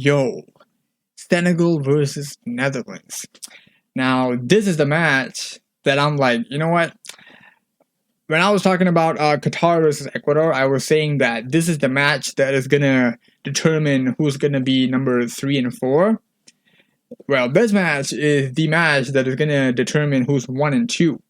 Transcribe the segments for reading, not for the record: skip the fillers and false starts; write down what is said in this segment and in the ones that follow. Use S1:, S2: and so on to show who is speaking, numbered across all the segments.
S1: Yo, Senegal versus Netherlands. Now, this is the match that I'm like, you know what? When I was talking about Qatar versus Ecuador, I was saying that this is the match that is gonna determine who's gonna be number 3 and 4. Well, this match is the match that is gonna determine who's 1 and 2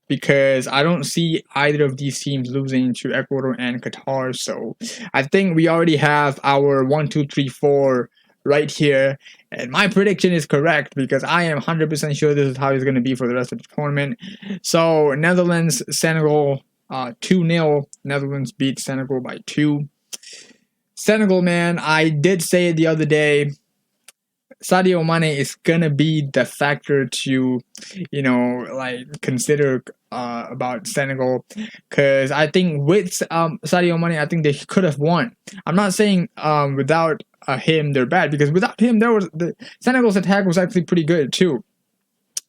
S1: because I don't see either of these teams losing to Ecuador and Qatar. So I think we already have our 1, 2, 3, 4 right here. And my prediction is correct because I am 100% sure this is how it's going to be for the rest of the tournament. So Netherlands, Senegal, 2-0. Netherlands beat Senegal by 2. Senegal, man, I did say it the other day. Sadio Mane is gonna be the factor to, consider about Senegal, because I think with Sadio Mane, I think they could have won. I'm not saying without him they're bad, because without him the Senegal's attack was actually pretty good too,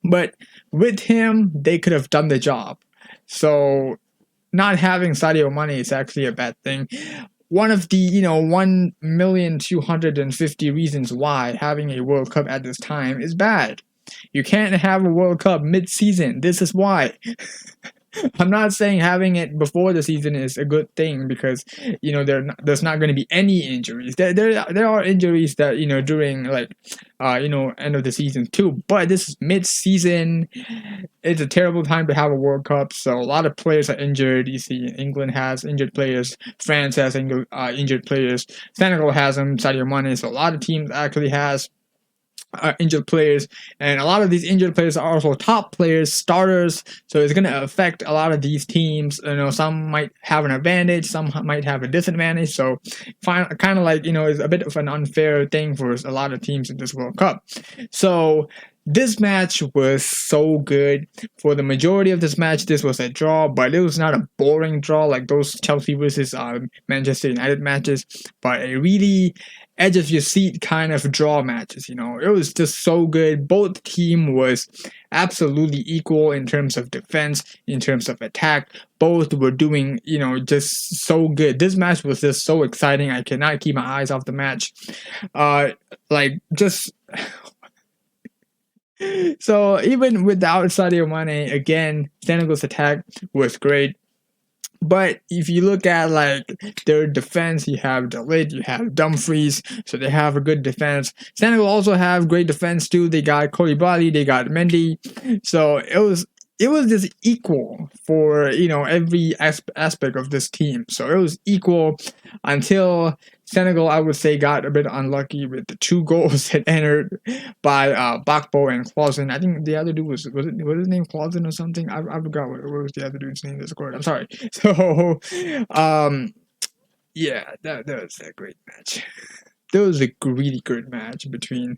S1: but with him they could have done the job. So not having Sadio Mane is actually a bad thing. One of the 1,250,000 reasons why having a World Cup at this time is bad. You can't have a World Cup mid-season. This is why. I'm not saying having it before the season is a good thing, because there's not going to be any injuries. There are injuries that during end of the season too. But this is mid-season. It's a terrible time to have a World Cup. So a lot of players are injured. You see, England has injured players. France has injured players. Senegal has them. Sadio Mane. So a lot of teams actually has injured players, and a lot of these injured players are also top players, starters. So it's going to affect a lot of these teams. Some might have an advantage, some might have a disadvantage. So kind of like it's a bit of an unfair thing for a lot of teams in this World Cup. So this match was so good. For the majority of this match, this was a draw, but it was not a boring draw like those Chelsea versus Manchester United matches, but a really edge of your seat kind of draw matches. It was just so good. Both team was absolutely equal in terms of defense, in terms of attack. Both were doing just so good. This match was just so exciting. I cannot keep my eyes off the match. So even without Sadio Mane, again, Senegal's attack was great. But if you look at their defense, you have Dalit, you have Dumfries, so they have a good defense. Senegal also have great defense too. They got Koulibaly, they got Mendy, so it was just equal for every aspect of this team. So it was equal until Senegal, I would say, got a bit unlucky with the 2 goals that entered by Bakbo and Clausen. I think the other dude was his name Clausen or something? I forgot what was the other dude's name that scored. I'm sorry. So yeah, that was a great match. That was a really good match between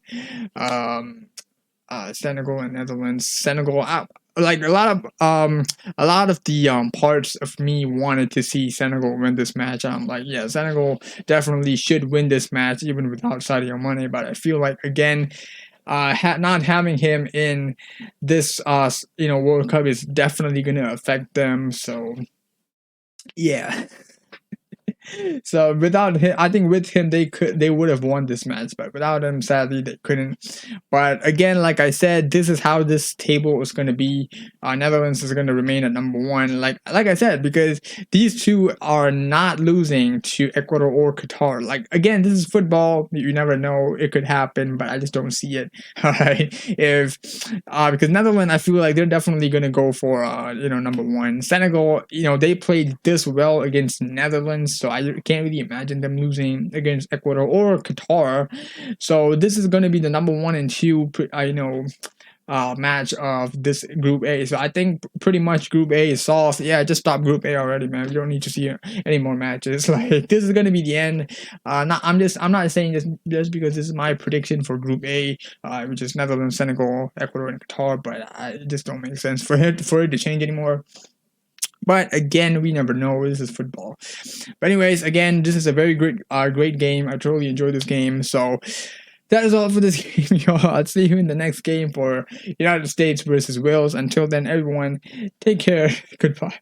S1: Senegal and Netherlands. Senegal, like a lot of the parts of me wanted to see Senegal win this match. I'm like, yeah, Senegal definitely should win this match even without Sadio Mane. But I feel like, again, not having him in this World Cup is definitely gonna affect them. So yeah. So without him, I think with him they would have won this match, but without him, sadly, they couldn't. But again, like I said, this is how this table is going to be. Netherlands is going to remain at number 1, like I said, because these two are not losing to Ecuador or Qatar. Like, again, this is football. You never know, it could happen, but I just don't see it. Alright, because Netherlands, I feel like they're definitely going to go for number 1. Senegal, they played this well against Netherlands, so I can't really imagine them losing against Ecuador or Qatar. So this is going to be the number 1 and 2, match of this Group A. So I think pretty much Group A is solved. Yeah, just stop Group A already, man. We don't need to see any more matches. Like, this is going to be the end. I'm not saying this just because this is my prediction for Group A, which is Netherlands, Senegal, Ecuador, and Qatar. But it just don't make sense for it to change anymore. But again, we never know. This is football. But anyways, again, this is a very great game. I totally enjoyed this game. So that is all for this game, y'all. I'll see you in the next game for United States versus Wales. Until then, everyone, take care. Goodbye.